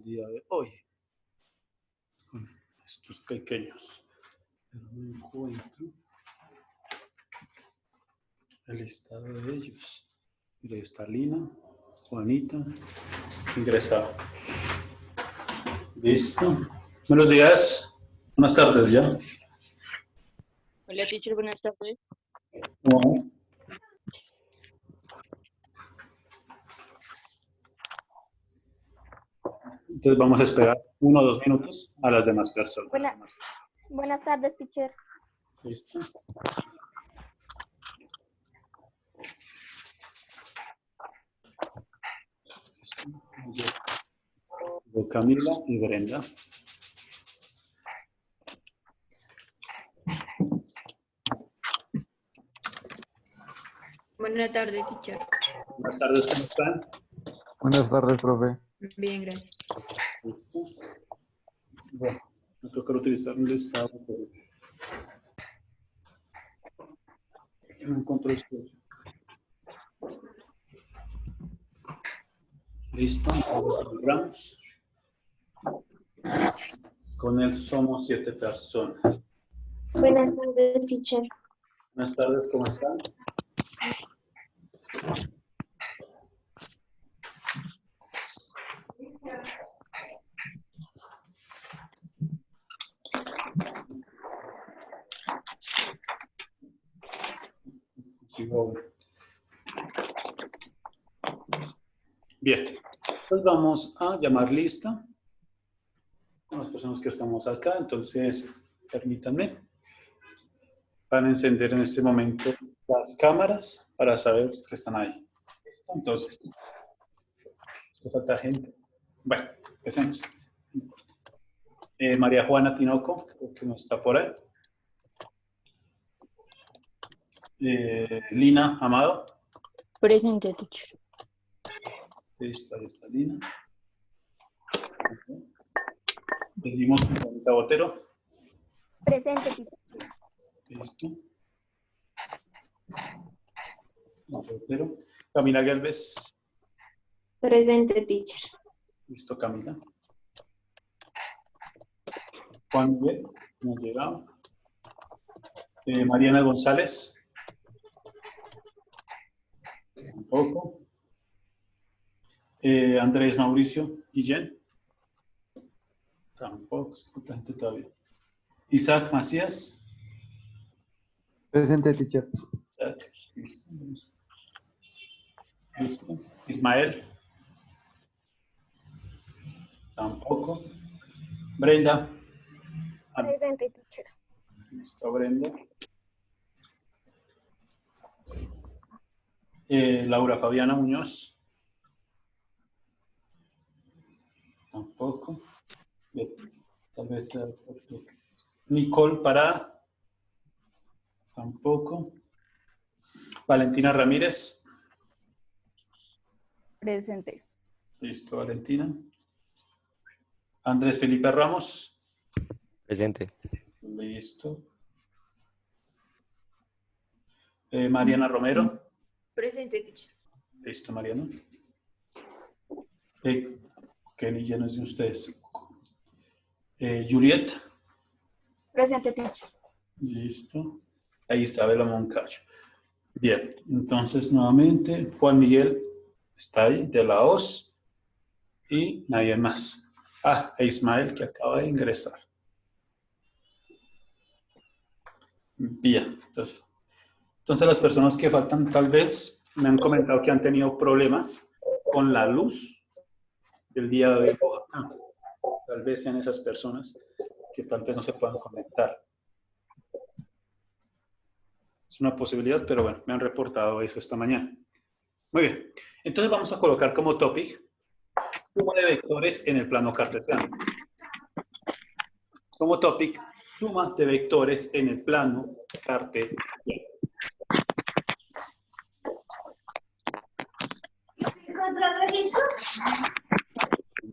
día de hoy con estos pequeños. Pero no encuentro el listado de ellos. Mire, está Lina, Juanita, ingresado. Listo. Buenos días. Buenas tardes ya. Hola, teacher, buenas tardes. ¿Cómo? Entonces vamos a esperar 1 o 2 minutos a las demás personas. Buenas tardes, teacher. Listo. De Camila y Brenda. Buenas tardes, teacher. Buenas tardes, ¿cómo están? Buenas tardes, profe. Bien, gracias. Listo. Bueno, me toca utilizar un listado, pero no encuentro esto. Listo, encontramos. Con él somos 7 personas. Buenas tardes, teacher. Buenas tardes, ¿cómo están? Bien, pues vamos a llamar lista a las personas que estamos acá. Entonces, permítanme. Van a encender en este momento las cámaras para saber que están ahí. ¿Listo? Entonces, ¿hace falta gente? Bueno, empecemos. María Juana Tinoco, creo que no está por ahí. Lina Amado. Presente, teacher. Listo, ahí está Lina. Seguimos con Juanita Botero. Presente, teacher. Listo. Botero. Camila Galvez. Presente, teacher. Listo, Camila. Juan Miguel, no ha llegado. Mariana González. Tampoco. Andrés Mauricio Guillén. Tampoco, es otra gente todavía. Isaac Macías. Presente, teacher. Isaac, listo. Listo. Ismael. Tampoco. Brenda. Presente, teacher. Listo, Brenda. Laura Fabiana Muñoz. Tampoco. Bien, tal vez Nicole Parada. Tampoco. Valentina Ramírez. Presente. Listo, Valentina. Andrés Felipe Ramos. Presente. Listo. Mariana Romero. Presente, teacher. Listo, Mariana. Kenny ya no es de ustedes. Juliet. Presente, teacher. Listo. Ahí Isabela Moncayo. Bien, entonces nuevamente Juan Miguel está ahí, de la OS, y nadie más. E Ismael, que acaba de ingresar. Bien, entonces las personas que faltan tal vez me han comentado que han tenido problemas con la luz del día de hoy. Tal vez sean esas personas que tal vez no se puedan conectar. Es una posibilidad, pero bueno, me han reportado eso esta mañana. Muy bien. Entonces vamos a colocar como topic suma de vectores en el plano cartesiano. Como topic, suma de vectores en el plano cartesiano.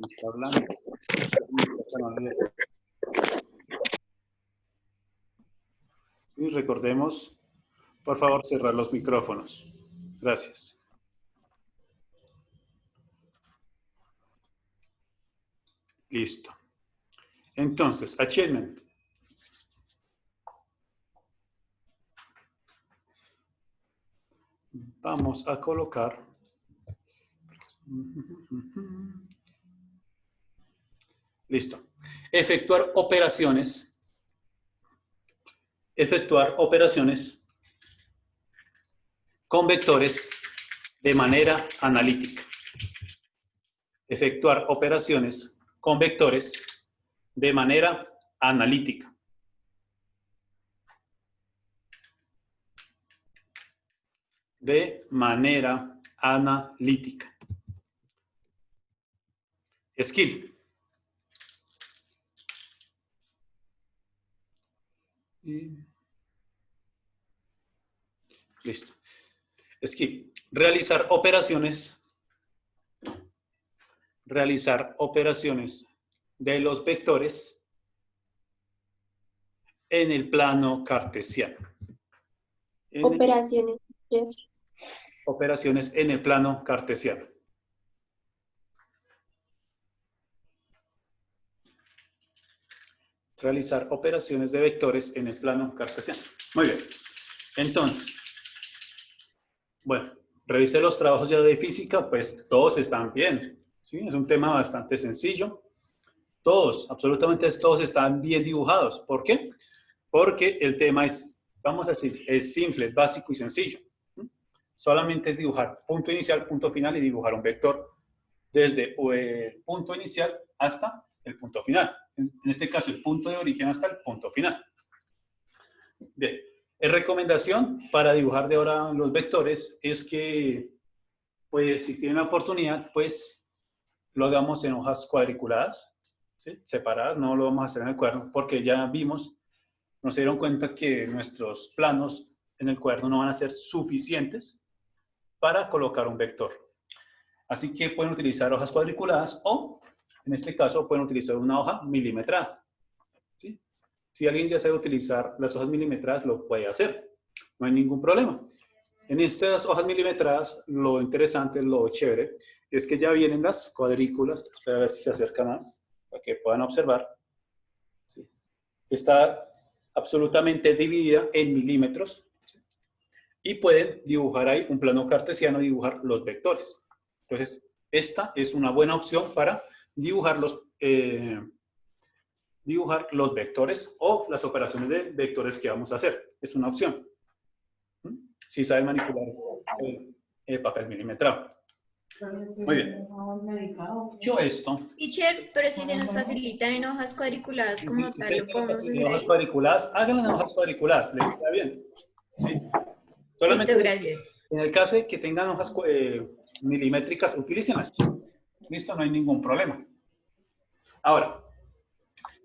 Está hablando. Y recordemos, por favor, cerrar los micrófonos. Gracias. Listo. Entonces, achievement. Vamos a colocar. Listo. Efectuar operaciones. Efectuar operaciones con vectores de manera analítica. Efectuar operaciones con vectores de manera analítica. De manera analítica. Skill. Listo. Skill. Realizar operaciones de los vectores en el plano cartesiano. Operaciones. Operaciones en el plano cartesiano. Realizar operaciones de vectores en el plano cartesiano. Muy bien. Entonces, bueno, revisé los trabajos ya de física, pues todos están bien. ¿Sí? Es un tema bastante sencillo. Todos, absolutamente todos están bien dibujados. ¿Por qué? Porque el tema es, vamos a decir, es simple, es básico y sencillo. Solamente es dibujar punto inicial, punto final y dibujar un vector desde el punto inicial hasta el punto final. En este caso, el punto de origen hasta el punto final. Bien. Recomendación para dibujar de ahora los vectores es que, pues, si tienen la oportunidad, pues, lo hagamos en hojas cuadriculadas, ¿sí? Separadas, no lo vamos a hacer en el cuaderno, porque ya vimos, nos dieron cuenta que nuestros planos en el cuaderno no van a ser suficientes para colocar un vector. Así que pueden utilizar hojas cuadriculadas o, en este caso, pueden utilizar una hoja milimetrada. ¿Sí? Si alguien ya sabe utilizar las hojas milimetradas, lo puede hacer. No hay ningún problema. En estas hojas milimetradas, lo interesante, lo chévere, es que ya vienen las cuadrículas. Espera a ver si se acerca más, para que puedan observar. ¿Sí? Está absolutamente dividida en milímetros. ¿Sí? Y pueden dibujar ahí un plano cartesiano, dibujar los vectores. Entonces, esta es una buena opción para dibujar los vectores o las operaciones de vectores que vamos a hacer. Es una opción. Si saben manipular el papel milimetrado. Muy bien. Dicho esto. Teacher, pero si se nos facilita en hojas cuadriculadas como tal, lo podemos hacer En hojas ahí. cuadriculadas, háganlo en hojas cuadriculadas, les queda bien. ¿Sí? Solamente, Listo, gracias. en el caso de que tengan hojas milimétricas, utilícenlas. Listo, no hay ningún problema. Ahora,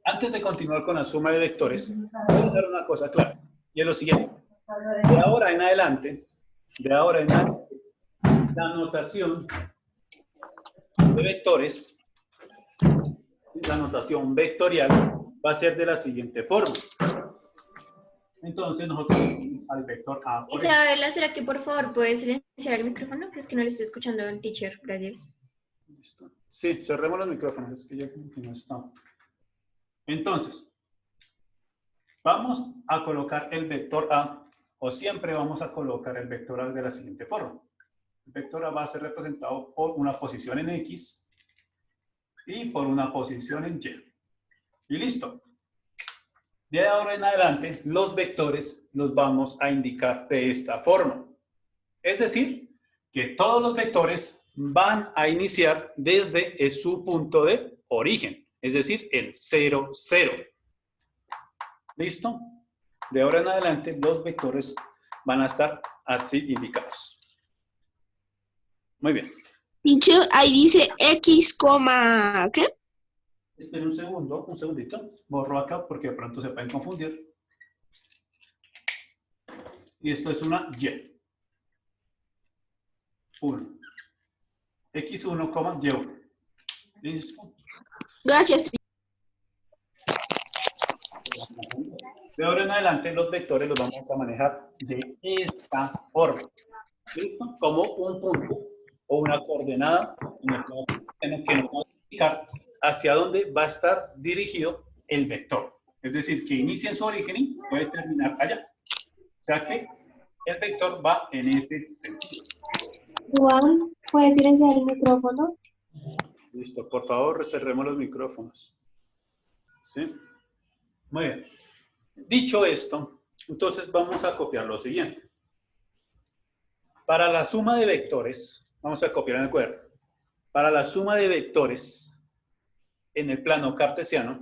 antes de continuar con la suma de vectores, voy a dejar una cosa clara, y es lo siguiente. De ahora en adelante, la notación de vectores, la notación vectorial, va a ser de la siguiente forma. Entonces, nosotros tenemos al vector A. Isabela, ¿será que por favor puedes silenciar el micrófono? Que es que no le estoy escuchando al teacher. Gracias. ¿Listo? Sí, cerremos los micrófonos, es que ya como que no está. Entonces, vamos a colocar el vector A, o siempre vamos a colocar el vector A de la siguiente forma. El vector A va a ser representado por una posición en X y por una posición en Y. Y listo. De ahora en adelante, los vectores los vamos a indicar de esta forma. Es decir, que todos los vectores van a iniciar desde su punto de origen, es decir, el 0, 0. ¿Listo? De ahora en adelante, los vectores van a estar así indicados. Muy bien. Teacher, ahí dice X, ¿qué? Esperen un segundito. Borro acá porque de pronto se pueden confundir. Y esto es una Y. 1. X1, Y1. ¿Listo? Gracias. De ahora en adelante, los vectores los vamos a manejar de esta forma. ¿Listo? Como un punto o una coordenada en el plano que nos va a indicar hacia dónde va a estar dirigido el vector. Es decir, que inicia en su origen y puede terminar allá. O sea que el vector va en ese sentido. Juan, ¿puedes silenciar el micrófono? Listo, por favor, cerremos los micrófonos. ¿Sí? Muy bien. Dicho esto, entonces vamos a copiar lo siguiente. Para la suma de vectores, vamos a copiar en el cuaderno. Para la suma de vectores en el plano cartesiano,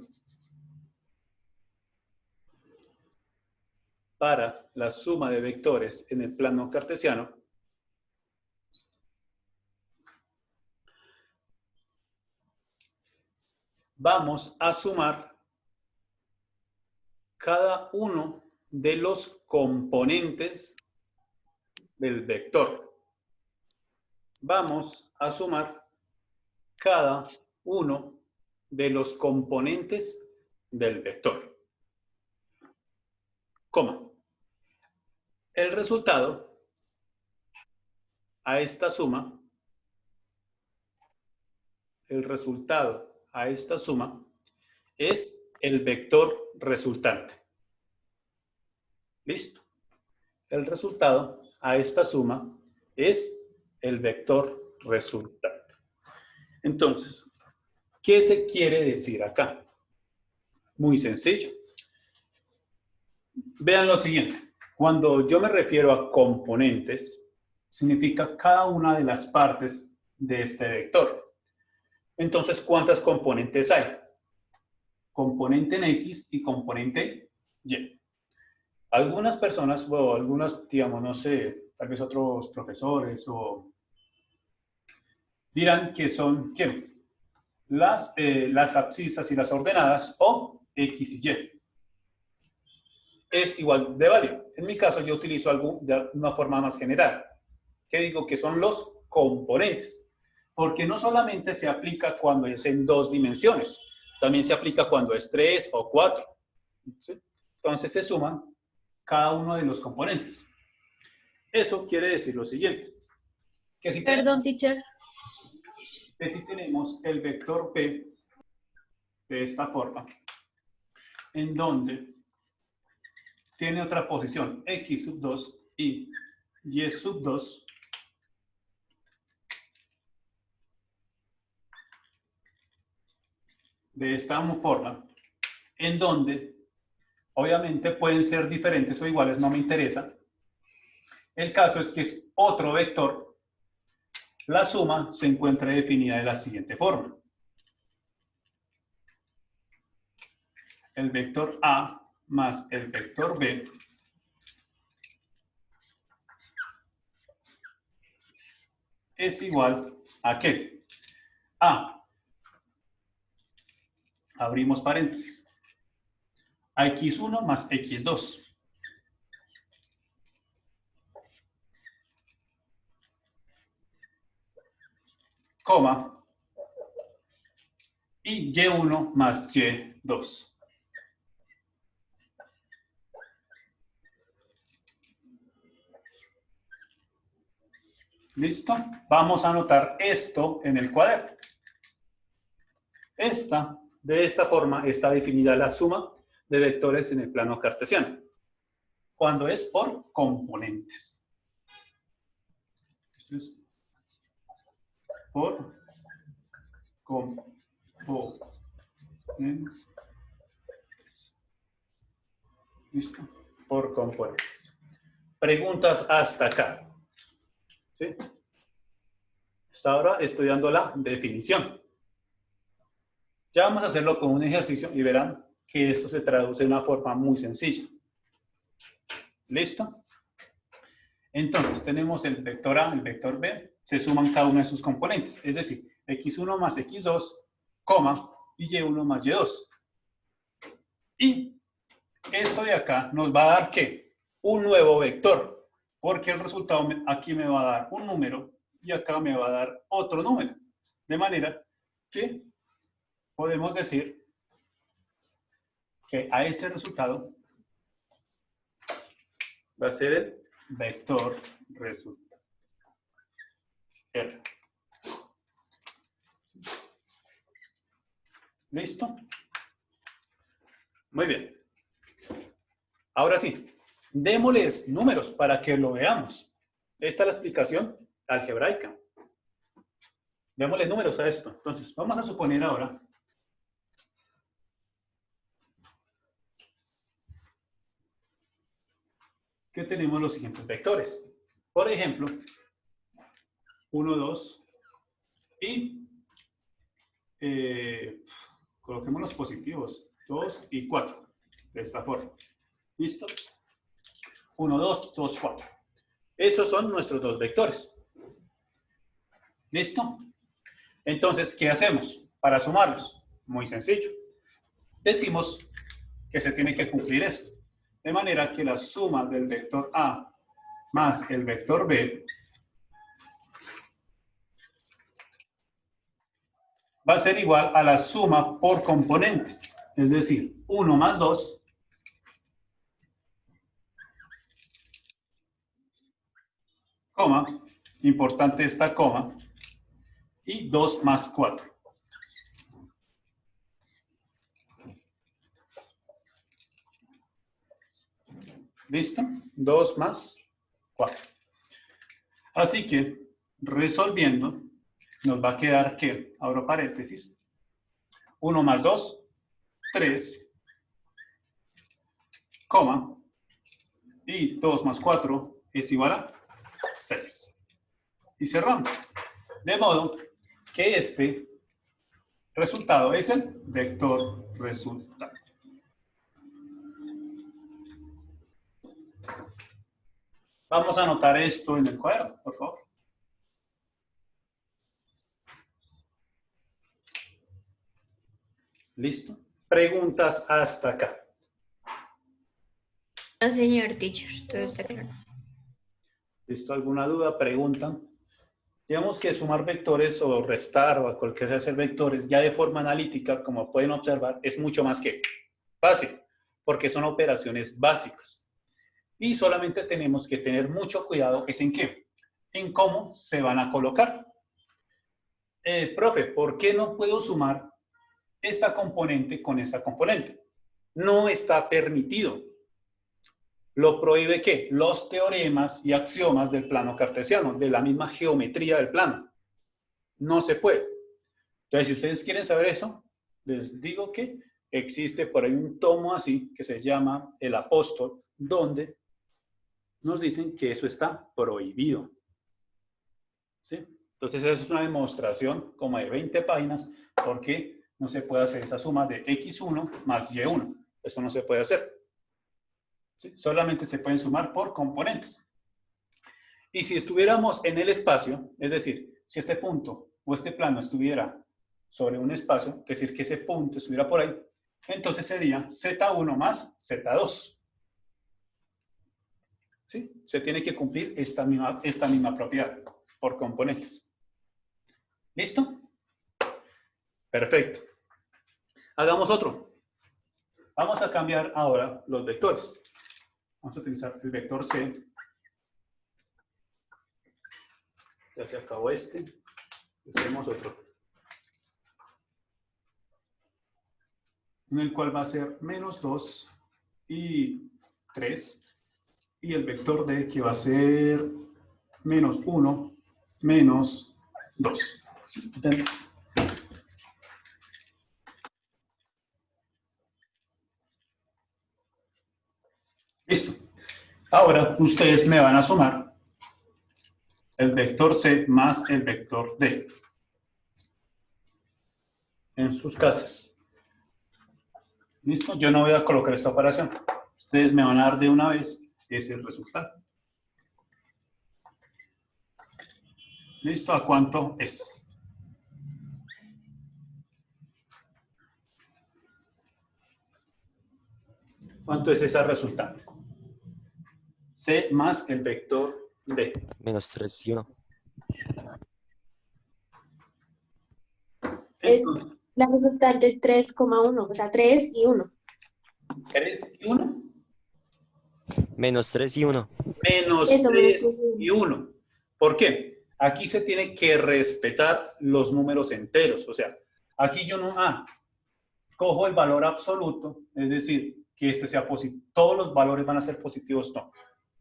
para la suma de vectores en el plano cartesiano, vamos a sumar cada uno de los componentes del vector. Vamos a sumar cada uno de los componentes del vector. Coma. El resultado a esta suma, es el vector resultante. ¿Listo? El resultado a esta suma es el vector resultante. Entonces, ¿qué se quiere decir acá? Muy sencillo. Vean lo siguiente. Cuando yo me refiero a componentes, significa cada una de las partes de este vector. Entonces, ¿cuántas componentes hay? Componente en X y componente Y. Algunas personas, o algunas, digamos, no sé, tal vez otros profesores dirán que son, ¿qué? Las abscisas y las ordenadas o X y Y. Es igual de válido. En mi caso, yo utilizo algo de una forma más general, que digo que son los componentes, porque no solamente se aplica cuando es en 2 dimensiones, también se aplica cuando es 3 o 4. ¿Sí? Entonces se suman cada uno de los componentes. Eso quiere decir lo siguiente. Que si Perdón, teacher. Que si tenemos el vector P de esta forma, en donde tiene otra posición X sub 2 y Y sub 2, de esta forma, en donde obviamente pueden ser diferentes o iguales, no me interesa. El caso es que es otro vector. La suma se encuentra definida de la siguiente forma. El vector A más el vector B es igual a ¿qué? A. Abrimos paréntesis. A X1 más X2. Coma. Y Y1 más Y2. ¿Listo? Vamos a anotar esto en el cuaderno. De esta forma está definida la suma de vectores en el plano cartesiano, cuando es por componentes. Esto es por componentes. ¿Listo? Por componentes. Preguntas hasta acá. ¿Sí? Hasta ahora estoy dando la definición. Ya vamos a hacerlo con un ejercicio y verán que esto se traduce de una forma muy sencilla. ¿Listo? Entonces tenemos el vector A, el vector B, se suman cada uno de sus componentes, es decir, X1 más X2, coma, y Y1 más Y2. Y esto de acá nos va a dar ¿qué? Un nuevo vector, porque el resultado aquí me va a dar un número y acá me va a dar otro número. De manera que podemos decir que a ese resultado va a ser el vector resultado. R. ¿Listo? Muy bien. Ahora sí, démosles números para que lo veamos. Esta es la explicación algebraica. Démosle números a esto. Entonces, vamos a suponer ahora que tenemos los siguientes vectores. Por ejemplo, 1, 2 y coloquemos los positivos, 2 y 4, de esta forma. ¿Listo? 1, 2, 2, 4. Esos son nuestros dos vectores. ¿Listo? Entonces, ¿qué hacemos para sumarlos? Muy sencillo. Decimos que se tiene que cumplir esto. De manera que la suma del vector A más el vector B va a ser igual a la suma por componentes. Es decir, 1 más 2 coma, importante esta coma, y 2 más 4. ¿Listo? 2 más 4. Así que, resolviendo, nos va a quedar que, abro paréntesis, 1 más 2, 3, coma, y 2 más 4 es igual a 6. Y cerramos. De modo que este resultado es el vector resultado. Vamos a anotar esto en el cuaderno, por favor. ¿Listo? Preguntas hasta acá. No, señor teacher, todo está claro. ¿Listo? ¿Alguna duda? Pregunta. Digamos que sumar vectores o restar o cualquier hacer vectores ya de forma analítica, como pueden observar, es mucho más que fácil, porque son operaciones básicas. Y solamente tenemos que tener mucho cuidado, ¿es en qué? En cómo se van a colocar. Profe, ¿por qué no puedo sumar esta componente con esta componente? No está permitido. ¿Lo prohíbe qué? Los teoremas y axiomas del plano cartesiano, de la misma geometría del plano. No se puede. Entonces, si ustedes quieren saber eso, les digo que existe por ahí un tomo así que se llama El Apóstol, donde nos dicen que eso está prohibido. ¿Sí? Entonces, eso es una demostración como de 20 páginas, porque no se puede hacer esa suma de x1 más y1. Eso no se puede hacer. ¿Sí? Solamente se pueden sumar por componentes. Y si estuviéramos en el espacio, es decir, si este punto o este plano estuviera sobre un espacio, es decir, que ese punto estuviera por ahí, entonces sería z1 más z2. ¿Sí? Se tiene que cumplir esta misma propiedad por componentes. ¿Listo? Perfecto. Hagamos otro. Vamos a cambiar ahora los vectores. Vamos a utilizar el vector C. Ya se acabó este. Hacemos otro. En el cual va a ser menos 2 y 3. Y el vector D que va a ser menos 1, menos 2. Listo. Ahora ustedes me van a sumar el vector C más el vector D en sus casas. ¿Listo? Yo no voy a colocar esta operación. Ustedes me van a dar de una vez ese resultado. ¿Listo? ¿A cuánto es? ¿Cuánto es ese resultado? C más el vector D. Menos 3 y 1. Entonces, La resultante es 3,1, o sea, 3 y 1. 3 y 1. Menos 3 y 1. Menos Eso, 3 menos 3 y 1. ¿Por qué? Aquí se tiene que respetar los números enteros. O sea, aquí yo no... cojo el valor absoluto, es decir, que este sea positivo, todos los valores van a ser positivos, no.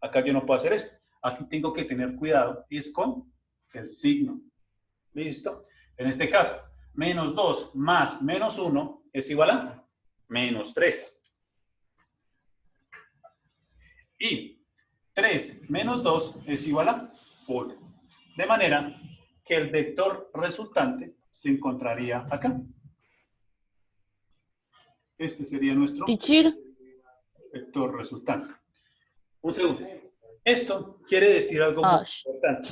Acá yo no puedo hacer esto. Aquí tengo que tener cuidado, es con el signo. ¿Listo? En este caso, menos 2 más menos 1 es igual a menos 3. Y 3 menos 2 es igual a 1. De manera que el vector resultante se encontraría acá. Este sería nuestro Teacher, vector resultante. Un segundo. Esto quiere decir algo muy importante.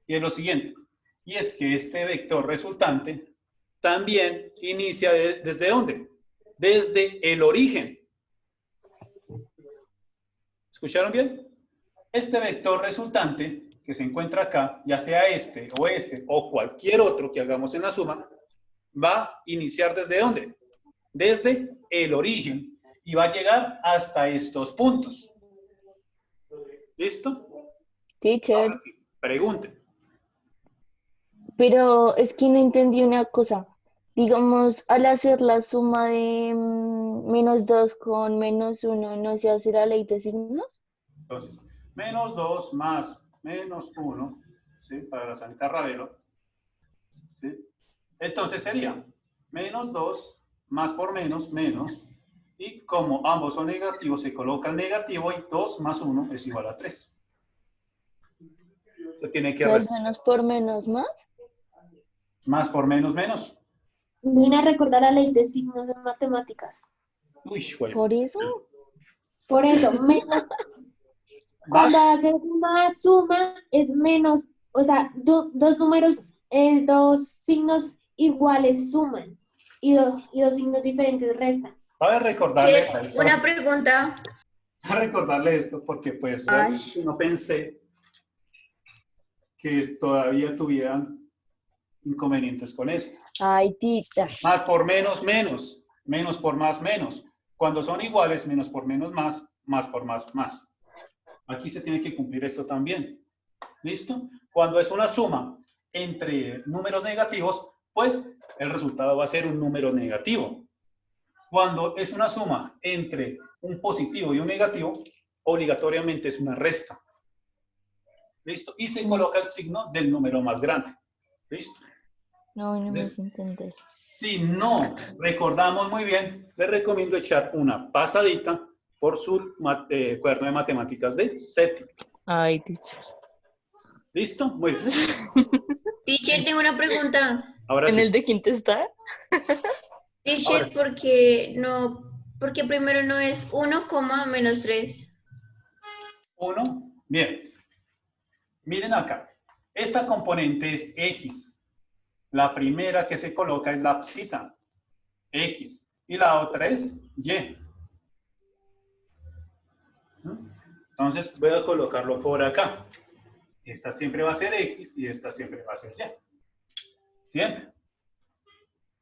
Y es lo siguiente. Y es que este vector resultante también inicia ¿desde dónde? Desde el origen. ¿Escucharon bien? Este vector resultante que se encuentra acá, ya sea este o cualquier otro que hagamos en la suma, va a iniciar ¿desde dónde? Desde el origen y va a llegar hasta estos puntos. ¿Listo? teacher, Ahora sí, pregunten. pero es que no entendí una cosa. Digamos, al hacer la suma de menos 2 con menos 1, ¿no se hace la ley de signos? Entonces, menos 2 más menos 1, ¿sí? Para la Sanita Ravelo, ¿sí? Entonces sería menos 2 más por menos, menos, y como ambos son negativos, se coloca el negativo y 2 más 1 es igual a 3. Se tiene que ¿2 menos por menos más? más por menos, menos. Vine a recordar la ley de signos de matemáticas. Uy, güey. ¿Por eso? Por eso, cuando haces una suma es menos, o sea, dos números, dos signos iguales suman y dos signos diferentes restan. Voy a recordarle a Che, una pregunta. a recordarle esto porque pues realmente no pensé que todavía tuvieran inconvenientes con eso. Ay, titas. Más por menos, menos. Menos por más, menos. Cuando son iguales, menos por menos, más por más, más. Aquí se tiene que cumplir esto también. ¿Listo? Cuando es una suma entre números negativos, pues el resultado va a ser un número negativo. Cuando es una suma entre un positivo y un negativo, obligatoriamente es una resta. ¿Listo? Y se coloca el signo del número más grande. ¿Listo? No, no me Entonces, hace entender. si no recordamos muy bien, les recomiendo echar una pasadita por su cuaderno de matemáticas de séptimo. Ay, teacher. ¿Listo? Muy bien. Teacher, tengo una pregunta. Ahora ¿En sí. el de quinto está? Teacher, porque primero no es 1, menos 3. 1. Bien. Miren acá. Esta componente es X. La primera que se coloca es la abscisa, X. Y la otra es Y. Entonces voy a colocarlo por acá. Esta siempre va a ser X y esta siempre va a ser Y. Siempre.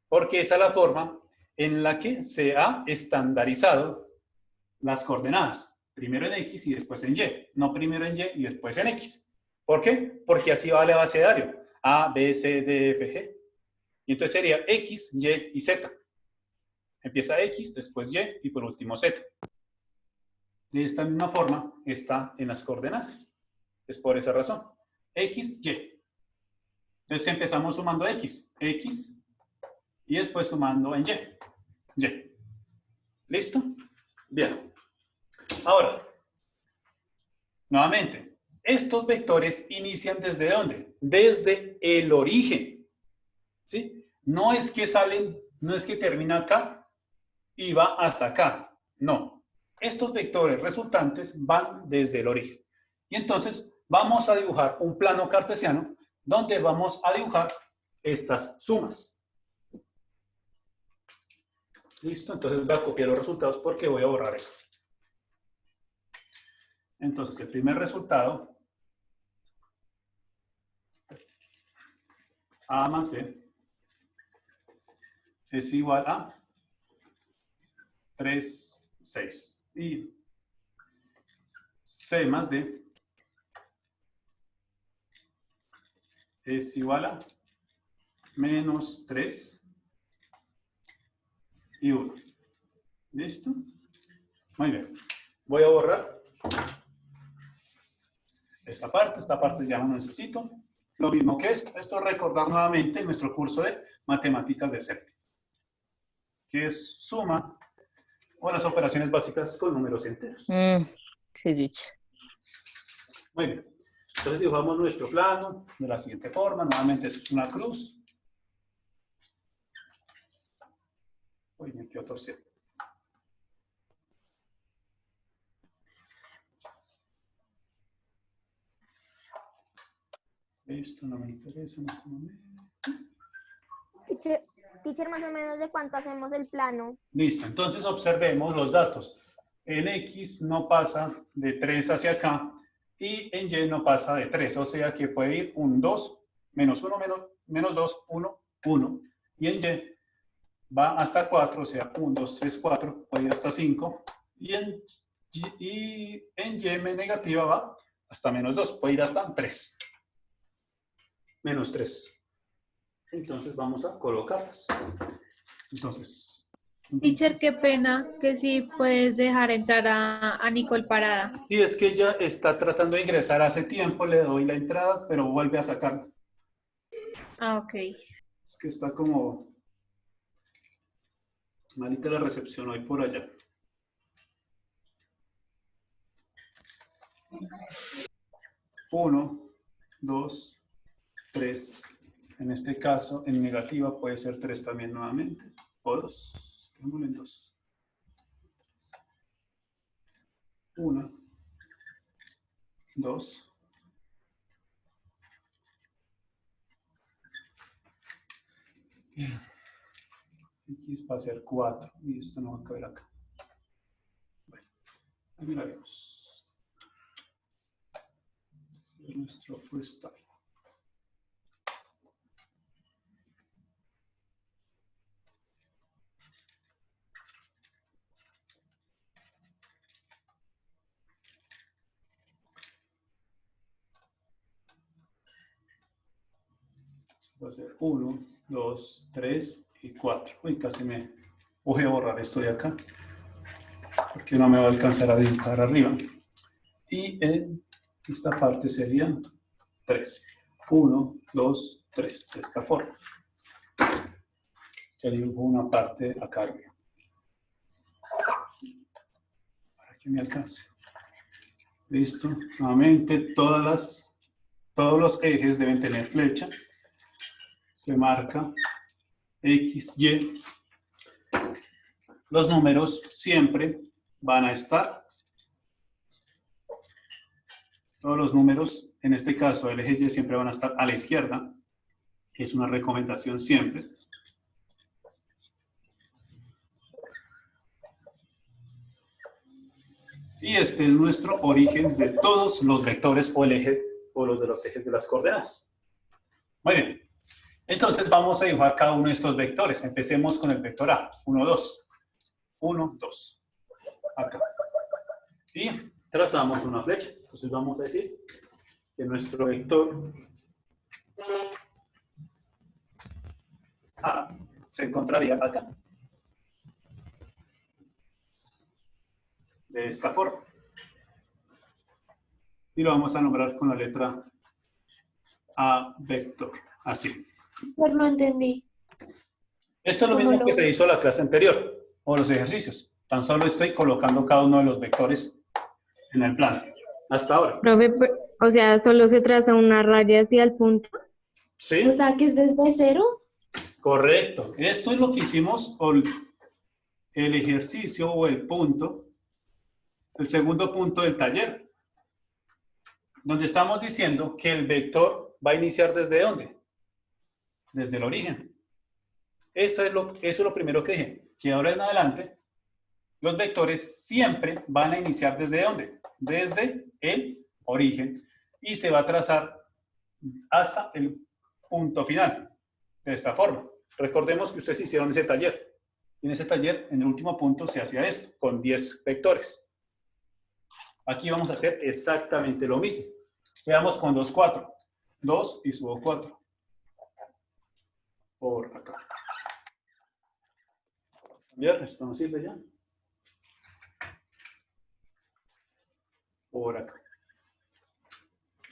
Porque esa es la forma en la que se ha estandarizado las coordenadas. Primero en X y después en Y. No primero en Y y después en X. ¿Por qué? Porque así va el abecedario. A, B, C, D, F, G. Y entonces sería X, Y y Z. Empieza X, después Y y por último Z. De esta misma forma está en las coordenadas. Es por esa razón. X, Y. Entonces empezamos sumando X. X. Y después sumando en Y. Y. ¿Listo? Bien. Ahora, nuevamente, estos vectores inician ¿desde dónde? Desde el origen. ¿Sí? No es que salen, no es que termina acá y va hasta acá. No. Estos vectores resultantes van desde el origen. Y entonces vamos a dibujar un plano cartesiano donde vamos a dibujar estas sumas. ¿Listo? Entonces voy a copiar los resultados porque voy a borrar esto. Entonces el primer resultado, A más B, es igual a 3, 6. Y C más D es igual a menos 3, y 1. ¿Listo? Muy bien. Voy a borrar esta parte ya no necesito. Lo mismo que esto. Esto es recordar nuevamente nuestro curso de matemáticas de séptimo, que es suma o las operaciones básicas con números enteros. Sí, dicho. Muy bien. Entonces dibujamos nuestro plano de la siguiente forma. Nuevamente esto es una cruz. Uy, me quedo torcido. Listo, no me interesa en este momento. Teacher, más o menos de cuánto hacemos el plano. Listo, entonces observemos los datos. En X no pasa de 3 hacia acá y en Y no pasa de 3, o sea que puede ir un 2, menos 1, menos 2, 1, 1. Y en Y va hasta 4, o sea 1, 2, 3, 4, puede ir hasta 5. Y en Y negativa va hasta menos 2, puede ir hasta 3. Menos 3. Entonces vamos a colocarlas. Entonces. Teacher, qué pena que sí puedes dejar entrar a Nicole Parada. Sí, es que ella está tratando de ingresar hace tiempo, le doy la entrada, pero vuelve a sacarla. Ah, ok. Es que está como malita la recepción hoy por allá. Uno, 2, 3. En este caso, en negativa puede ser 3 también nuevamente. O 2. Tengo en 2. 1, 2. X va a ser 4. Y esto no va a caber acá. Bueno, ahí miraremos. Este es nuestro freestyle. Va a ser 1, 2, 3 y 4. Uy, casi me voy a borrar esto de acá, porque no me va a alcanzar a dibujar arriba. Y en esta parte sería 3. 1, 2, 3. De esta forma. Ya dibujo una parte acá arriba. Para que me alcance. Listo. Nuevamente, todos los ejes deben tener flecha. Se marca X, Y. Los números siempre van a estar. Todos los números, en este caso el eje Y, siempre van a estar a la izquierda. Es una recomendación siempre. Y este es nuestro origen de todos los vectores o el eje o los de los ejes de las coordenadas. Muy bien. Entonces vamos a dibujar cada uno de estos vectores. Empecemos con el vector A. 1, 2. 1, 2. Acá. Y trazamos una flecha. Entonces vamos a decir que nuestro vector A se encontraría acá. De esta forma. Y lo vamos a nombrar con la letra A vector. Así. Pero no entendí. Esto es lo mismo que se hizo en la clase anterior, o los ejercicios. Tan solo estoy colocando cada uno de los vectores en el plano. Hasta ahora. Profe, o sea, solo se traza una raya hacia el punto. ¿Sí? O sea, que es desde 0. Correcto. Esto es lo que hicimos con el ejercicio o el punto, el segundo punto del taller, donde estamos diciendo que el vector va a iniciar ¿desde dónde? Desde el origen. Eso es lo primero que dije, que ahora en adelante los vectores siempre van a iniciar ¿desde dónde? Desde el origen y se va a trazar hasta el punto final, de esta forma. Recordemos que ustedes hicieron ese taller. En ese taller, en el último punto, se hacía esto, con 10 vectores. Aquí vamos a hacer exactamente lo mismo. Veamos con 2, 4. 2 y subo 4. Por acá. Bien, esto no sirve ya. Por acá.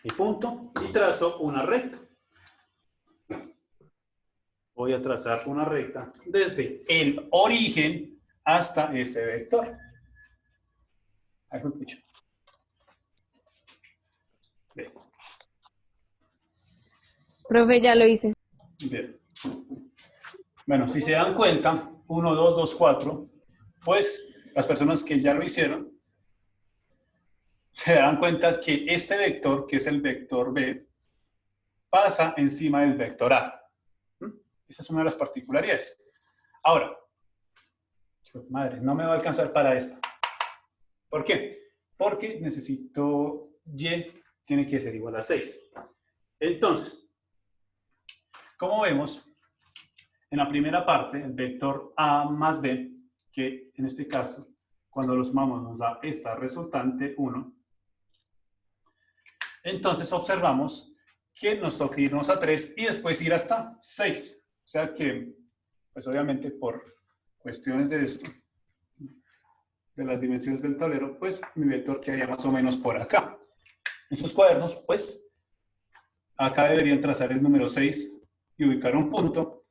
Y punto. Y trazo una recta. Voy a trazar una recta desde el origen hasta ese vector. Ahí me escucho. Bien. Profe, ya lo hice. Bien. Bueno, si se dan cuenta, 1, 2, 2, 4, pues las personas que ya lo hicieron se darán cuenta que este vector, que es el vector B, pasa encima del vector A. Esa es una de las particularidades. Ahora, madre, no me va a alcanzar para esta. ¿Por qué? Porque necesito Y, tiene que ser igual a 6. Entonces, como vemos, en la primera parte, el vector A más B, que en este caso, cuando lo sumamos nos da esta resultante 1. Entonces observamos que nos toca irnos a 3 y después ir hasta 6. O sea que, pues obviamente por cuestiones de esto, de las dimensiones del tablero, pues mi vector quedaría más o menos por acá. En sus cuadernos, pues, acá deberían trazar el número 6 y ubicar un punto.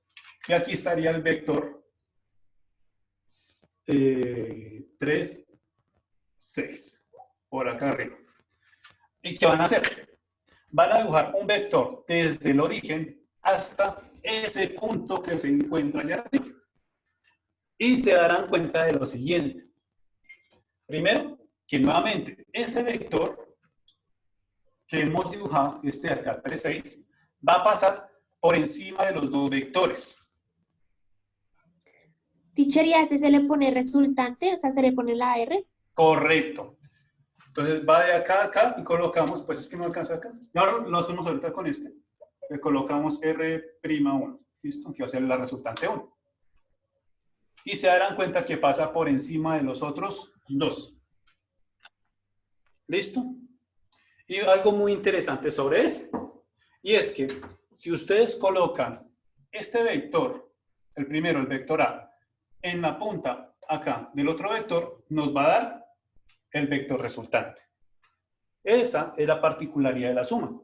Y aquí estaría el vector 3, 6, por acá arriba. ¿Y qué van a hacer? Van a dibujar un vector desde el origen hasta ese punto que se encuentra allá arriba. Y se darán cuenta de lo siguiente. Primero, que nuevamente ese vector que hemos dibujado, este de acá, 3, 6, va a pasar por encima de los dos vectores. Teacher, ¿y a ese se le pone resultante? O sea, ¿se le pone la R? Correcto. Entonces va de acá a acá y colocamos, pues es que no alcanza acá. Y ahora lo hacemos ahorita con este. Le colocamos R'1, ¿listo? Que va a ser la resultante 1. Y se darán cuenta que pasa por encima de los otros dos. ¿Listo? Y algo muy interesante sobre esto. Y es que si ustedes colocan este vector, el primero, el vector A, en la punta acá del otro vector, nos va a dar el vector resultante. Esa es la particularidad de la suma.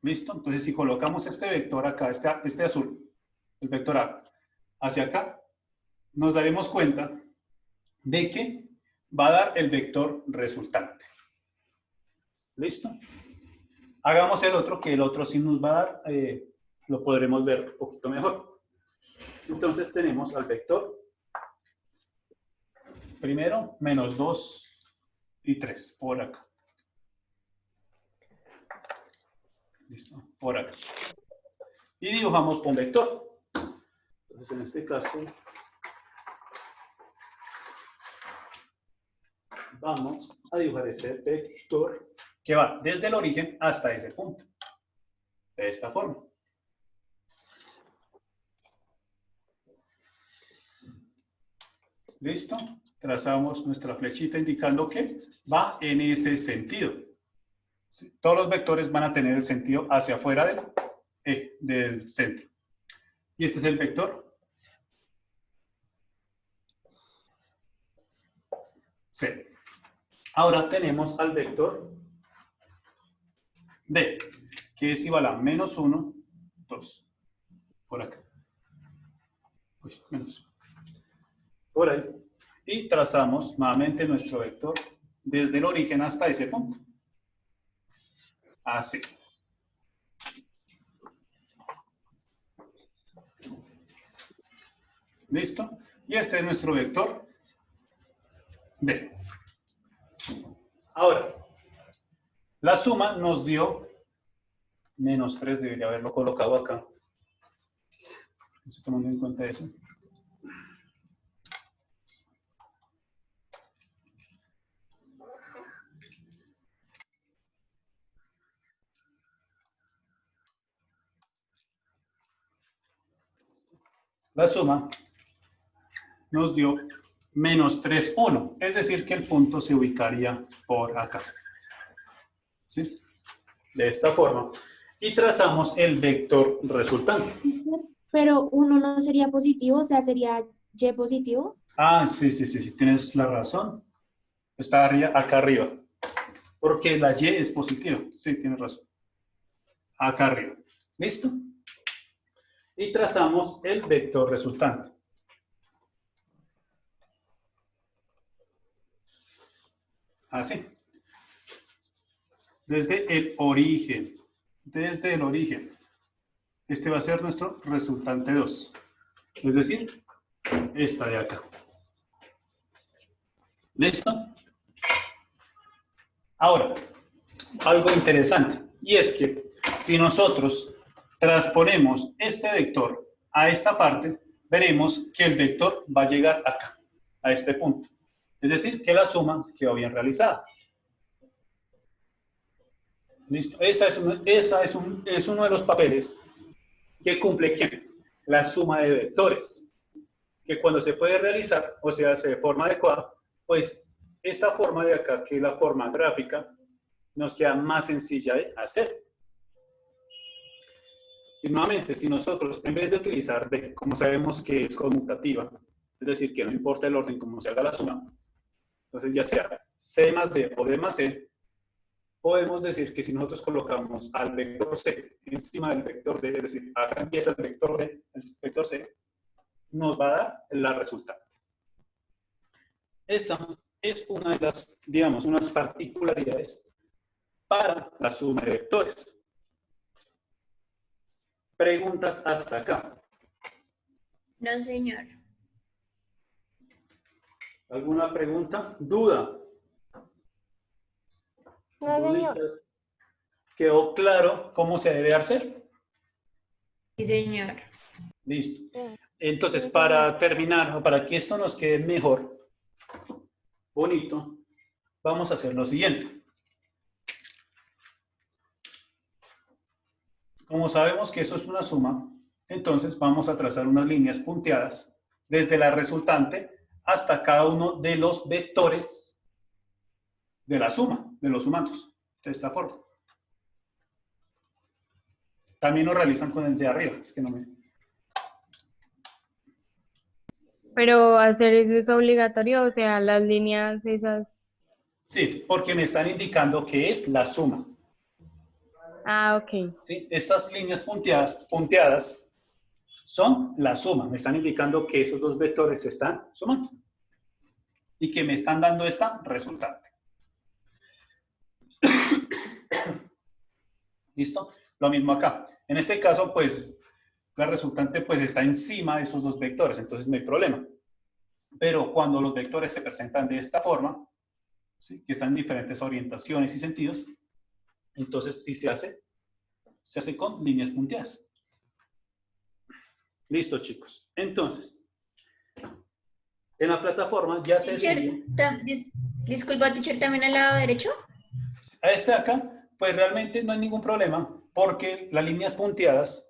¿Listo? Entonces, si colocamos este vector acá, este azul, el vector A, hacia acá, nos daremos cuenta de que va a dar el vector resultante. ¿Listo? Hagamos el otro, que el otro sí nos va a dar, lo podremos ver un poquito mejor. Entonces tenemos al vector, primero, menos 2 y 3, por acá. ¿Listo? Por acá. Y dibujamos un vector. Entonces en este caso, vamos a dibujar ese vector que va desde el origen hasta ese punto. De esta forma. ¿Listo? Trazamos nuestra flechita indicando que va en ese sentido. ¿Sí? Todos los vectores van a tener el sentido hacia afuera del centro. Y este es el vector C. Ahora tenemos al vector D, que es igual a menos 1, 2. Por acá. Uy, menos. Por ahí. Y trazamos nuevamente nuestro vector desde el origen hasta ese punto. Así. ¿Listo? Y este es nuestro vector D. Ahora, la suma nos dio menos 3, debería haberlo colocado acá. No estoy tomando en cuenta eso. La suma nos dio menos 3, 1. Es decir, que el punto se ubicaría por acá. ¿Sí? De esta forma. Y trazamos el vector resultante. pero 1 no sería positivo, o sea, sería Y positivo. Ah, sí, tienes la razón. Está acá arriba. Porque la Y es positiva. Sí, tienes razón. Acá arriba. ¿Listo? Y trazamos el vector resultante. Así. Desde el origen. Desde el origen. Este va a ser nuestro resultante 2. Es decir, esta de acá. ¿Listo? Ahora, algo interesante. Y es que si nosotros transponemos este vector a esta parte, veremos que el vector va a llegar acá, a este punto. Es decir, que la suma quedó bien realizada. ¿Listo? Esa es uno de los papeles que cumple ¿quién? La suma de vectores. Que cuando se puede realizar, o sea, de forma adecuada, pues esta forma de acá, que es la forma gráfica, nos queda más sencilla de hacer. Y nuevamente, si nosotros, en vez de utilizar D, como sabemos que es conmutativa, es decir, que no importa el orden como se haga la suma, entonces ya sea C más D o D más C, podemos decir que si nosotros colocamos al vector C encima del vector D, es decir, acá empieza el vector D, el vector C, nos va a dar la resultante. Esa es una de las, digamos, unas particularidades para la suma de vectores. Preguntas hasta acá. No, señor. ¿Alguna pregunta? ¿Duda? No, señor. ¿Duditas? ¿Quedó claro cómo se debe hacer? Sí, señor. Listo. Sí. Entonces, para terminar, o para que esto nos quede mejor, bonito, vamos a hacer lo siguiente. Como sabemos que eso es una suma, entonces vamos a trazar unas líneas punteadas desde la resultante hasta cada uno de los vectores de la suma, de los sumandos, de esta forma. También lo realizan con el de arriba, es que no me... Pero hacer eso es obligatorio, o sea, las líneas esas. Sí, porque me están indicando que es la suma. Ah, ok. ¿Sí? Estas líneas punteadas son la suma. Me están indicando que esos dos vectores se están sumando. Y que me están dando esta resultante. ¿Listo? Lo mismo acá. En este caso, pues, la resultante pues está encima de esos dos vectores, entonces no hay problema. Pero cuando los vectores se presentan de esta forma, ¿sí? Que están en diferentes orientaciones y sentidos, entonces sí se hace con líneas punteadas. Listo, chicos. Entonces, en la plataforma ya se Teacher, sigue. disculpa, teacher, ¿también al lado derecho? A este de acá, pues realmente no hay ningún problema, porque las líneas punteadas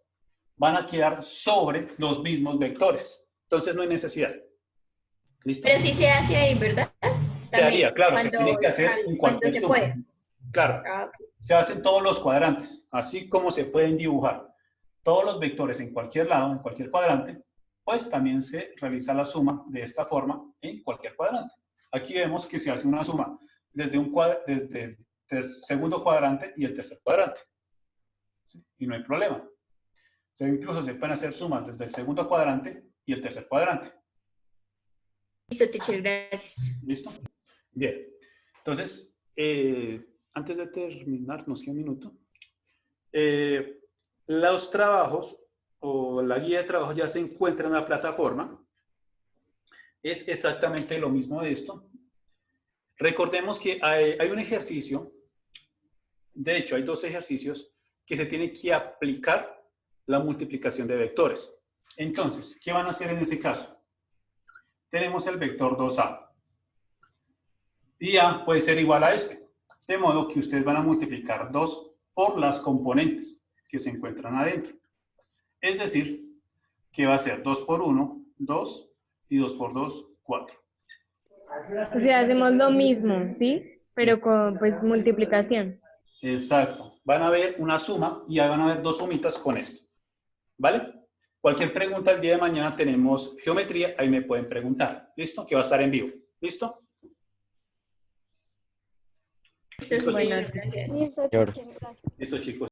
van a quedar sobre los mismos vectores. Entonces no hay necesidad. ¿Listo? Pero sí se hace ahí, ¿verdad? Se haría, claro, se Cuando tiene que hacer en cuando cualquier se suma. puede. Claro, Ah, ok. se hacen todos los cuadrantes, así como se pueden dibujar todos los vectores en cualquier lado, en cualquier cuadrante, pues también se realiza la suma de esta forma en cualquier cuadrante. Aquí vemos que se hace una suma desde el segundo cuadrante y el tercer cuadrante. ¿Sí? Y no hay problema. O sea, incluso se pueden hacer sumas desde el segundo cuadrante y el tercer cuadrante. Listo, teacher, gracias. ¿Listo? Bien. Entonces, antes de terminar, nos queda un minuto. Los trabajos o la guía de trabajo ya se encuentra en la plataforma. Es exactamente lo mismo de esto. Recordemos que hay un ejercicio, de hecho hay dos ejercicios que se tiene que aplicar la multiplicación de vectores. Entonces, ¿qué van a hacer en ese caso? Tenemos el vector 2A. Y A puede ser igual a este. De modo que ustedes van a multiplicar 2 por las componentes que se encuentran adentro. Es decir, que va a ser 2 por 1, 2, y 2 por 2, 4. O sea, hacemos lo mismo, ¿sí? Pero con, pues, multiplicación. Exacto. Van a ver una suma y ahí van a ver dos sumitas con esto. ¿Vale? Cualquier pregunta el día de mañana tenemos geometría, ahí me pueden preguntar. ¿Listo? Que va a estar en vivo. ¿Listo? Listo, Listo, señor, chicos. gracias. Listo, Señor. teacher, gracias. Listo, chicos.